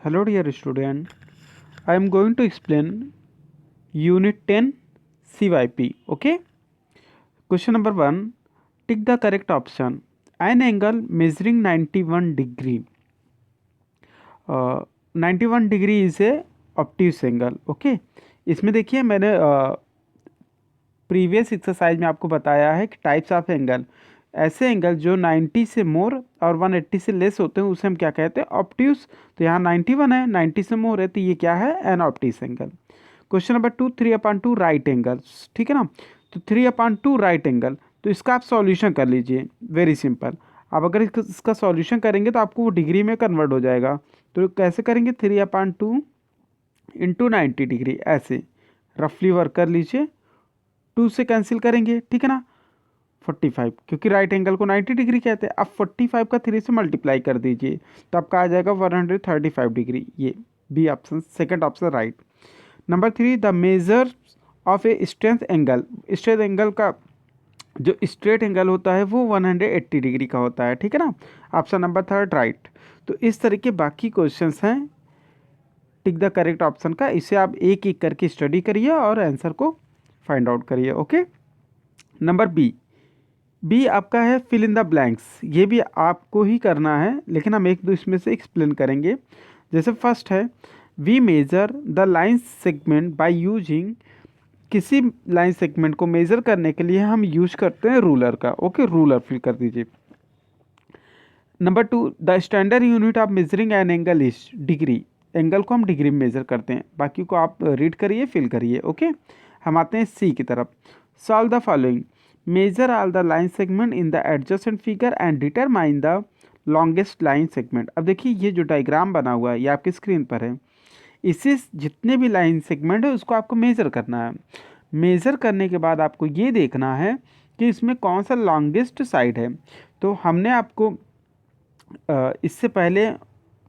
Hello dear student, I am going to explain Unit 10 CYP. Okay. Question number 1. Tick the correct option. An angle measuring 91 degree. 91 degree is a obtuse angle. Okay. इसमें देखिए मैंने previous exercise में आपको बताया है कि types of angle, ऐसे angle जो 90 से मोर और 180 से लेस होते हैं उसे हम क्या कहते हैं, ऑब्ट्यूस। तो यहाँ 91 है, 90 से मोर है, तो ये क्या है, an obtuse angle. Question number 2, 3/2 right angle. ठीक है ना, तो 3/2 राइट एंगल, तो इसका आप सॉल्यूशन कर लीजिए। Very simple. आप अगर इसका सॉल्यूशन करेंगे तो आपको वो डिग्री में कन्वर्ट हो जाएगा। तो कैसे करेंगे, 3/2 इंटू 90 डिग्री, ऐसे रफली वर्क कर लीजिए। 2 से कैंसिल करेंगे, ठीक है ना, 45, क्योंकि राइट एंगल को 90 डिग्री कहते हैं। अब 45 का 3 से मल्टीप्लाई कर दीजिए, तो आपका आ जाएगा 135 डिग्री। ये B option, second option right. Number 3, the measure of a straight angle. Straight angle का जो स्ट्रेट एंगल होता है वो 180 डिग्री का होता है, ठीक है ना। Option number 3 right. तो इस तरह के बाकी क्वेश्चंस हैं टिक द करेक्ट ऑप्शन का। इसे आप एक एक करके स्टडी करिए और आंसर को फाइंड आउट करिए। ओके। नंबर बी आपका है फिल इन द ब्लैंक्स। ये भी आपको ही करना है, लेकिन हम एक दो इसमें से एक्सप्लेन करेंगे। जैसे फर्स्ट है, we measure the line segment by using. किसी लाइन सेगमेंट को मेजर करने के लिए हम यूज करते हैं रूलर का। ओके, रूलर फिल कर दीजिए। Number 2, the standard unit of measuring an angle is degree. Angle को हम डिग्री में मेजर करते हैं। बाकी को आप रीड करिए, फिल करिए। ओके, हम आते हैं सी की तरफ। Solve the following. Measure all the line segment in the adjacent figure and determine the longest line segment. अब देखिए ये जो डायग्राम बना हुआ है ये आपकी स्क्रीन पर है। इससे जितने भी लाइन सेगमेंट है उसको आपको मेजर करना है। मेजर करने के बाद आपको ये देखना है कि इसमें कौन सा लॉन्गेस्ट साइड है। तो हमने आपको इससे पहले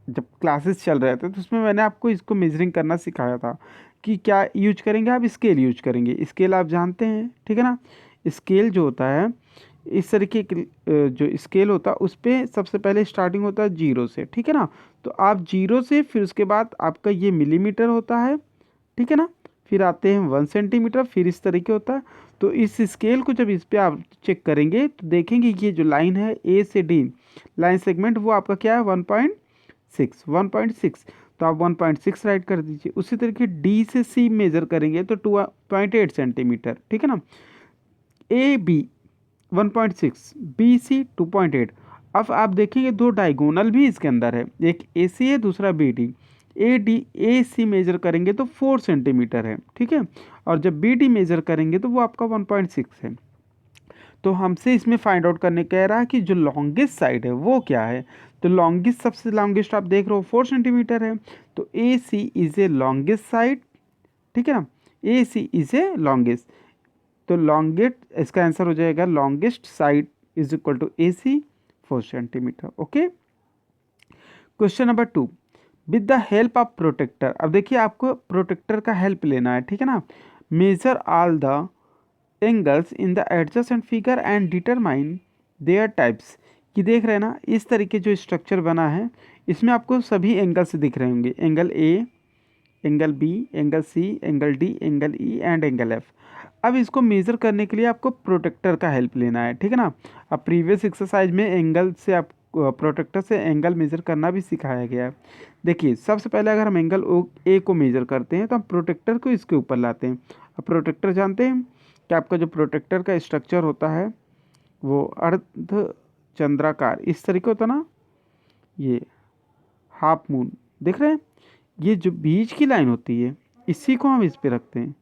जब क्लासेस चल रहे थे तो उसमें मैंने आपको इसको मेजरिंग करना सिखाया था कि क्या यूज करेंगे, आप स्केल यूज करेंगे। स्केल आप जानते हैं, ठीक है ना। स्केल जो होता है, इस तरीके जो स्केल होता है उस पर सबसे पहले स्टार्टिंग होता है 0 से, ठीक है ना। तो आप 0 से फिर उसके बाद आपका ये मिलीमीटर होता है, ठीक है ना। फिर आते हैं 1 सेंटीमीटर, फिर इस तरीके होता है। तो इस स्केल को जब इस पर आप चेक करेंगे तो देखेंगे ये जो लाइन है ए से डी लाइन सेगमेंट, वो आपका क्या है, 1.6। तो आप 1.6 राइट कर दीजिए। उसी तरीके डी से सी मेजर करेंगे तो 2.8 सेंटीमीटर, ठीक है ना। A B 1.6, B C 2.8। अब आप देखेंगे दो डायगोनल भी इसके अंदर है, एक ए सी है, दूसरा बी डी। ए सी मेजर करेंगे तो 4 सेंटीमीटर है, ठीक है। और जब बी डी मेजर करेंगे तो वो आपका 1.6 है। तो हमसे इसमें फाइंड आउट करने कह रहा है कि जो लॉन्गेस्ट साइड है वो क्या है। तो लॉन्गेस्ट, सबसे लॉन्गेस्ट आप देख रहे हो 4 सेंटीमीटर है। तो A C is a longest side, ठीक है ना। A C is a longest, तो लॉन्गेस्ट इसका आंसर हो जाएगा longest side is equal to A C 4 centimetre. Okay. Question number 2, with the help of protractor. अब देखिए आपको प्रोटेक्टर का हेल्प लेना है, ठीक है ना। Measure all the angles in the adjacent figure and determine their types. कि देख रहे हैं ना, इस तरीके जो स्ट्रक्चर बना है इसमें आपको सभी एंगल्स दिख रहे होंगे, angle A, angle B, angle C, angle D, angle E and angle F. अब इसको मेज़र करने के लिए आपको प्रोटेक्टर का हेल्प लेना है, ठीक है ना। अब प्रीवियस एक्सरसाइज में एंगल से आप प्रोटेक्टर से एंगल मेज़र करना भी सिखाया गया है। देखिए सबसे पहले अगर हम एंगल ए को मेज़र करते हैं तो हम प्रोटेक्टर को इसके ऊपर लाते हैं। अब प्रोटेक्टर जानते हैं कि आपका जो प्रोटेक्टर का स्ट्रक्चर होता है वो अर्ध चंद्राकार इस तरीके होता ना, ये हाफ मून देख रहे हैं। ये जो बीच की लाइन होती है इसी को हम इस पे रखते हैं।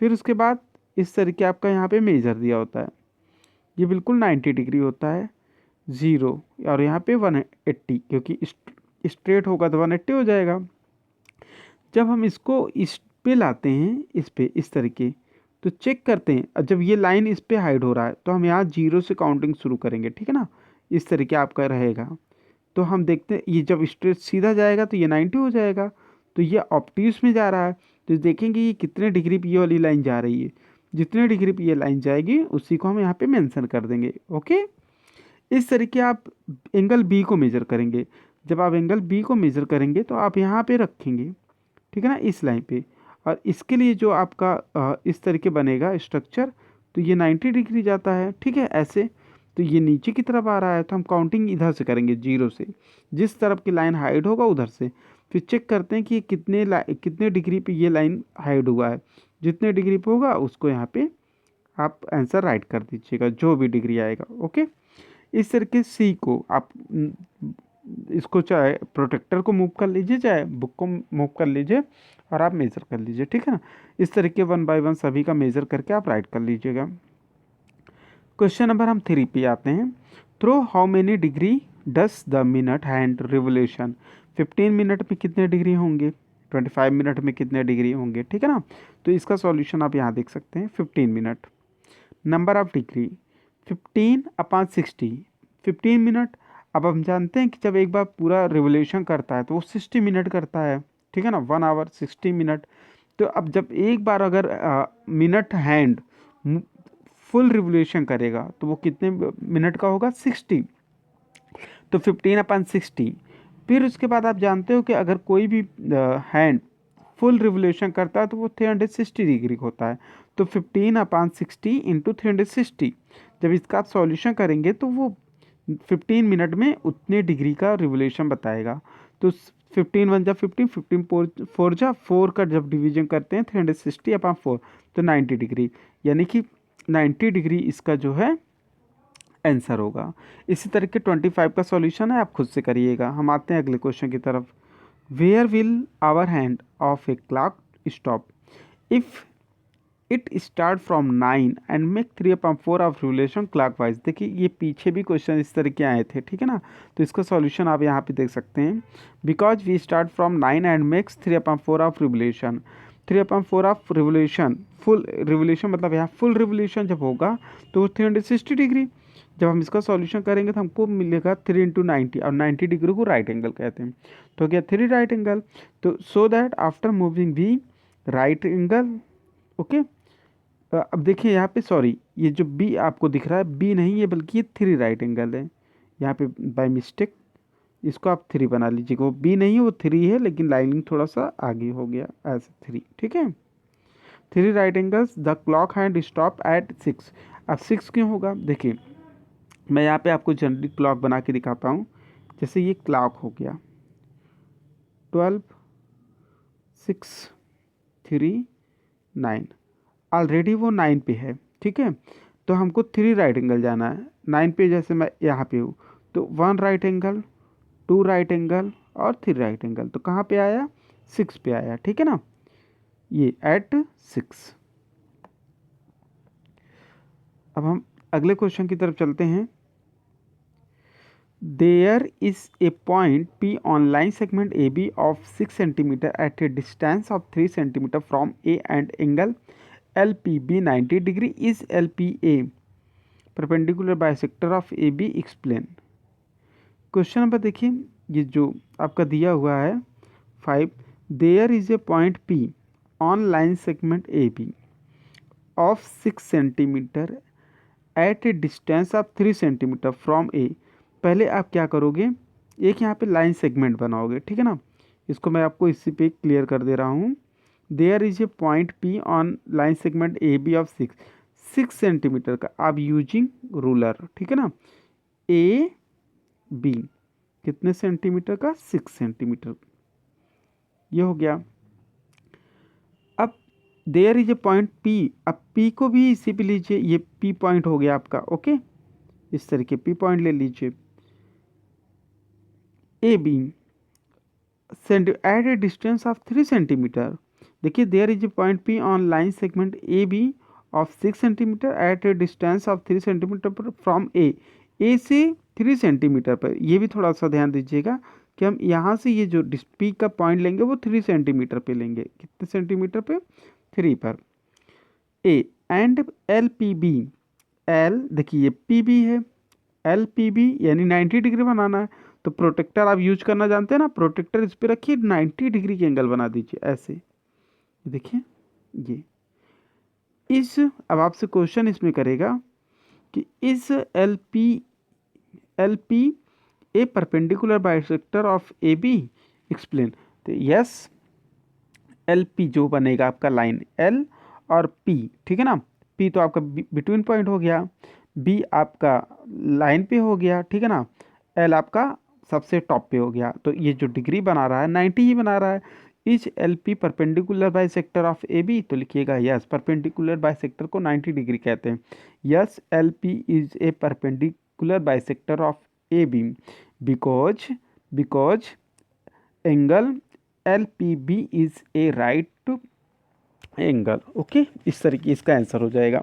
फिर उसके बाद इस तरीके आपका यहाँ पे मेजर दिया होता है, ये बिल्कुल 90 डिग्री होता है, 0 और यहाँ पे 180, क्योंकि स्ट्रेट होगा तो 180 हो जाएगा। जब हम इसको इस पे लाते हैं, इस पे इस तरीके, तो चेक करते हैं। और जब ये लाइन इस पे हाइड हो रहा है तो हम यहाँ 0 से काउंटिंग शुरू करेंगे, ठीक है ना। इस तरीके आपका रहेगा। तो हम देखते हैं ये जब स्ट्रेट सीधा जाएगा तो ये 90 हो जाएगा। तो ये ऑब्ट्यूस में जा रहा है, तो देखेंगे ये कितने डिग्री पे ये वाली लाइन जा रही है। जितने डिग्री पे ये लाइन जाएगी उसी को हम यहाँ पे मेंशन कर देंगे। ओके। इस तरीके आप एंगल बी को मेजर करेंगे। जब आप एंगल बी को मेज़र करेंगे तो आप यहाँ पे रखेंगे, ठीक है ना, इस लाइन पे। और इसके लिए जो आपका इस तरीके बनेगा स्ट्रक्चर, तो ये 90 डिग्री जाता है, ठीक है, ऐसे। तो ये नीचे की तरफ आ रहा है, तो हम काउंटिंग इधर से करेंगे, 0 से, जिस तरफ की लाइन हाइड होगा उधर से। फिर चेक करते हैं कि ये कितने डिग्री पे ये लाइन हाइड हुआ है। जितने डिग्री पे होगा उसको यहाँ पे आप आंसर राइट कर दीजिएगा, जो भी डिग्री आएगा। ओके, इस तरीके सी को आप इसको चाहे प्रोटेक्टर को मूव कर लीजिए, चाहे बुक को मूव कर लीजिए, और आप मेज़र कर लीजिए, ठीक है ना। इस तरीके 1 बाय 1 सभी का मेज़र करके आप राइट कर लीजिएगा। क्वेश्चन नंबर हम 3 पे आते हैं। Throw how many degree does the minute hand revolution. 15 minute में कितने डिग्री होंगे, 25 मिनट में कितने डिग्री होंगे, ठीक है ना। तो इसका सॉल्यूशन आप यहाँ देख सकते हैं, 15 minute. Number of degree 15/60, 15 minute. अब हम जानते हैं कि जब एक बार पूरा रिवोल्यूशन करता है तो वो 60 मिनट करता है, ठीक है ना, 1 आवर 60 मिनट। तो अब जब एक बार अगर मिनट हैंड फुल रिवोल्यूशन करेगा तो वो कितने मिनट का होगा, 60। तो 15/60। फिर उसके बाद आप जानते हो कि अगर कोई भी हैंड फुल रिवोल्यूशन करता है तो वो 360 डिग्री होता है। तो 15/60 इंटू 360, जब इसका आप सॉल्यूशन करेंगे तो वो 15 मिनट में उतने डिग्री का रिवोल्यूशन बताएगा। तो 15 1 जा 15, 15 4 जा 4 का जब डिवीजन करते हैं 360/4, तो 90 डिग्री, यानी कि 90 डिग्री इसका जो है आंसर होगा। इसी तरीके 25 का सॉल्यूशन है, आप खुद से करिएगा। हम आते हैं अगले क्वेश्चन की तरफ। Where will our hand of a clock stop if it start from 9 and make 3/4 of revolution clockwise. देखिए ये पीछे भी क्वेश्चन इस तरह के आए थे, ठीक है ना। तो इसका सॉल्यूशन आप यहाँ पे देख सकते हैं। Because we start from 9 and makes 3/4 of revolution. 3/4 of revolution, full revolution मतलब यहाँ फुल रिवोल्यूशन जब होगा तो 360 डिग्री। जब हम इसका सॉल्यूशन करेंगे तो हमको मिलेगा 3 इंटू 90, और 90 डिग्री को राइट एंगल कहते हैं। तो क्या 3 राइट एंगल। तो so that after moving we right angle. Okay, अब देखिए यहाँ पे, सॉरी, ये जो बी आपको दिख रहा है बी नहीं है बल्कि ये 3 राइट एंगल है। यहाँ पे बाय मिस्टेक इसको आप 3 बना लीजिएगा, वो बी नहीं है वो 3 है, लेकिन लाइनिंग थोड़ा सा आगे हो गया एज 3, ठीक है। 3 right angles, the clock hand stop at 6। अब 6 क्यों होगा, देखिए मैं यहाँ पे आपको जनरली क्लॉक बना के दिखाता हूँ। जैसे ये क्लॉक हो गया 12 6 3 9, ऑलरेडी वो 9 पे है, ठीक है। तो हमको 3 राइट एंगल जाना है 9 पे। जैसे मैं यहाँ पे हूँ तो 1 राइट एंगल, 2 राइट एंगल और 3 राइट एंगल। तो कहाँ पे आया, 6 पे आया, ठीक है ना, ये एट 6। अब हम अगले क्वेश्चन की तरफ चलते हैं। There is a point P on line segment AB of 6 cm at a distance of 3 cm from A and angle LPB 90 degree. Is LPA perpendicular bisector of AB? Explain. Question number देखिए, ये जो आपका दिया हुआ है 5, there is a point P on line segment AB of 6 centimetre at a distance of 3 centimetre from A. पहले आप क्या करोगे, एक यहाँ पे लाइन सेगमेंट बनाओगे, ठीक है ना। इसको मैं आपको इसी पे क्लियर कर दे रहा हूँ। There is a point P on line segment A B of 6 centimetre का, आप यूजिंग रूलर, ठीक है ना। ए बी कितने सेंटीमीटर का, 6 सेंटीमीटर, ये हो गया। अब there is a point P, अब पी को भी इसी पे लीजिए, ये पी पॉइंट हो गया आपका, ओके। इस तरीके पी पॉइंट ले लीजिए। A B at a distance of 3 centimetre. देखिए there is a point P on line segment A B of 6 centimetre at a distance of 3 centimetre from A से 3 centimetre पर। ये भी थोड़ा सा ध्यान दीजिएगा कि हम यहाँ से ये जो पी का पॉइंट लेंगे वो 3 सेंटीमीटर पे लेंगे। कितने सेंटीमीटर पे, 3 पर। A and L P B, L देखिए ये पी बी है, एल पी बी यानी 90 डिग्री बनाना है। तो प्रोटेक्टर आप यूज करना जानते हैं ना, प्रोटेक्टर इस पे रखिए, 90 डिग्री की एंगल बना दीजिए ऐसे। देखिए ये इस, अब आपसे क्वेश्चन इसमें करेगा कि is L P a perpendicular bisector of A B, explain. तो यस, एल पी जो बनेगा आपका लाइन एल और पी, ठीक है ना। पी तो आपका बिटवीन पॉइंट हो गया, बी आपका लाइन पे हो गया, ठीक है ना, एल आपका सबसे टॉप पे हो गया। तो ये जो डिग्री बना रहा है 90 ही बना रहा है। Each L P perpendicular bisector of A B, तो लिखिएगा यस, परपेंडिकुलर बाई सेक्टर को 90 डिग्री कहते हैं। Yes, L P is a perpendicular bisector of A B because angle L P B is a right angle. Okay, इस तरीके इसका answer हो जाएगा।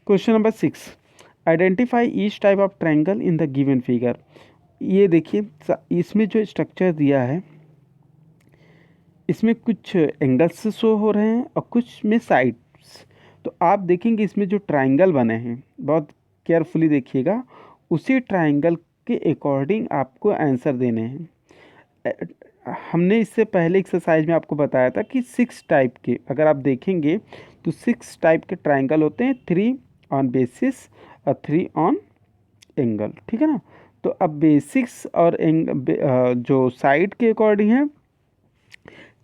Question number 6, identify each type of triangle in the given figure. ये देखिए, इसमें जो structure दिया है इसमें कुछ एंगल्स शो हो रहे हैं और कुछ में साइड्स। तो आप देखेंगे इसमें जो ट्रायंगल बने हैं, बहुत केयरफुली देखिएगा, उसी ट्रायंगल के अकॉर्डिंग आपको आंसर देने हैं। हमने इससे पहले एक्सरसाइज में आपको बताया था कि 6 टाइप के, अगर आप देखेंगे तो 6 टाइप के ट्रायंगल होते हैं, 3 ऑन बेसिस और 3 ऑन एंगल, ठीक है ना। तो अब बेसिक्स और जो साइड के अकॉर्डिंग है,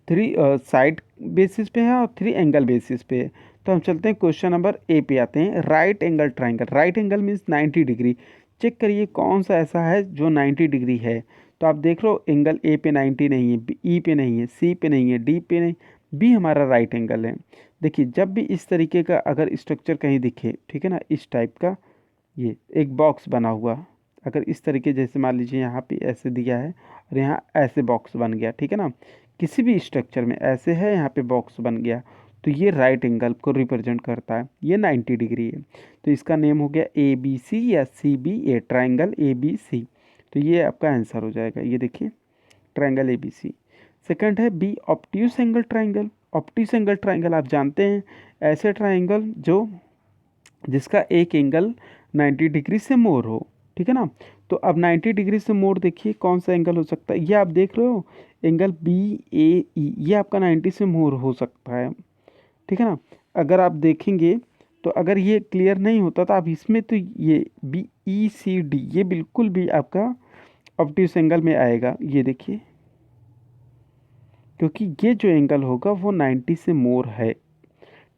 3 साइड बेसिस पे है और 3 एंगल बेसिस पे है। तो हम चलते हैं क्वेश्चन नंबर ए पे आते हैं। Right angle triangle, right angle means 90 degree. Check करिए कौन सा ऐसा है जो 90 डिग्री है। तो आप देख लो एंगल ए पे 90 नहीं है, ई पे नहीं है, सी पे नहीं है, डी पे नहीं, बी हमारा राइट एंगल है। देखिए जब भी इस तरीके का अगर स्ट्रक्चर कहीं दिखे, ठीक है ना, इस टाइप का, ये एक बॉक्स बना हुआ, अगर इस तरीके, जैसे मान लीजिए यहाँ पे ऐसे दिया है और यहाँ ऐसे बॉक्स बन गया, ठीक है ना, किसी भी स्ट्रक्चर में ऐसे है, यहाँ पे बॉक्स बन गया, तो ये राइट एंगल को रिप्रेजेंट करता है, ये 90 डिग्री है। तो इसका नेम हो गया ए बी सी या C B A, triangle A B C. तो ये आपका आंसर हो जाएगा, ये देखिए triangle A B C. Second है B obtuse angle triangle. Obtuse angle triangle आप जानते हैं, ऐसे ट्राइंगल जो जिसका एक एंगल 90 डिग्री से मोर हो, ठीक है ना। तो अब 90 डिग्री से मोर देखिए कौन सा एंगल हो सकता है, ये आप देख रहे हो एंगल बी ए ई, ये आपका 90 से मोर हो सकता है, ठीक है ना। अगर आप देखेंगे तो अगर ये क्लियर नहीं होता तो आप इसमें, तो ये बी ई सी डी, ये बिल्कुल भी आपका ऑब्ट्यूस एंगल में आएगा, ये देखिए, क्योंकि ये जो एंगल होगा वो 90 से मोर है,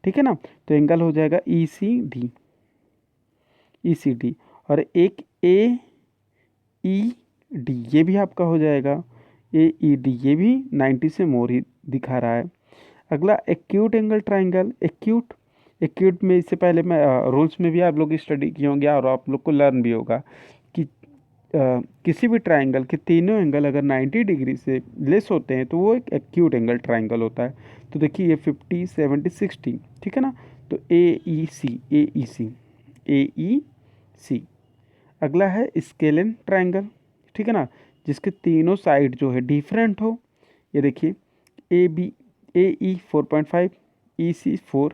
ठीक है ना। तो एंगल हो जाएगा ई सी डी, ई सी डी। और एक ए ई डी, ये भी आपका हो जाएगा ए ई डी, ये भी 90 से मोर ही दिखा रहा है। अगला acute angle triangle. Acute, acute में इससे पहले मैं रूल्स में भी आप लोग स्टडी किए होंगे और आप लोग को लर्न भी होगा कि किसी भी ट्राइंगल के तीनों एंगल अगर 90 डिग्री से लेस होते हैं तो वो एक एक्यूट एंगल ट्राइंगल होता है। तो देखिए ये 50 70 60, ठीक है ना। तो ए ई सी, ए ई सी, ए ई सी। अगला है स्केलन ट्राइंगल, ठीक है ना, जिसके तीनों साइड जो है डिफरेंट हो। ये देखिए ए बी, ए ई 4.5, ई सी 4,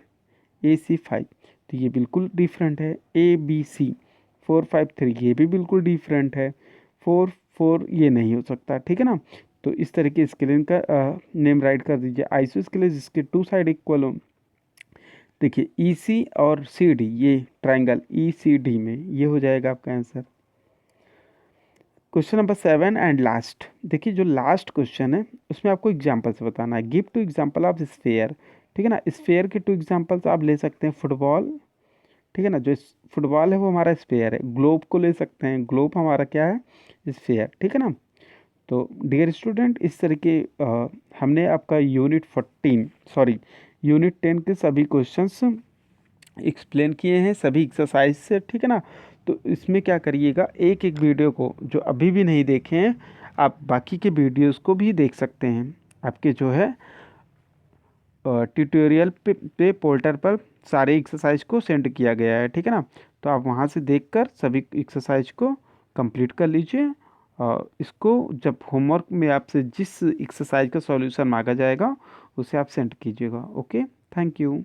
ए सी 5, तो ये बिल्कुल डिफरेंट है। ए बी सी 4 5 3, ये भी बिल्कुल डिफरेंट है। 4 4 ये नहीं हो सकता, ठीक है ना। तो इस तरीके स्केलन का नेम राइट कर दीजिए। आइसोस्केलेस जिसके 2 साइड इक्वल हो। देखिए ई सी और सी डी, ये ट्राइंगल ई सी डी में ये हो जाएगा आपका answer. Question number 7 and last. देखिए जो लास्ट क्वेश्चन है उसमें आपको एग्जाम्पल से बताना है। गिव 2 एग्जाम्पल ऑफ स्फेयर, ठीक है ना। स्फेयर के 2 एग्जाम्पल्स आप ले सकते हैं। फुटबॉल, ठीक है ना, जो फुटबॉल है वो हमारा स्फेयर है। ग्लोब को ले सकते हैं, ग्लोब हमारा क्या है, स्फेयर, ठीक है ना। तो डियर स्टूडेंट, इस तरीके हमने आपका यूनिट 10 के सभी क्वेश्चंस एक्सप्लेन किए हैं सभी एक्सरसाइज से, ठीक है ना। तो इसमें क्या करिएगा, एक एक वीडियो को जो अभी भी नहीं देखे हैं आप बाकी के वीडियोस को भी देख सकते हैं। आपके जो है ट्यूटोरियल पे पोर्टल पर सारे एक्सरसाइज को सेंड किया गया है, ठीक है ना। तो आप वहाँ से देखकर सभी एक्सरसाइज को कंप्लीट कर लीजिए और इसको जब होमवर्क में आपसे जिस एक्सरसाइज का सॉल्यूशन मांगा जाएगा उसे आप सेंड कीजिएगा। Okay, thank you.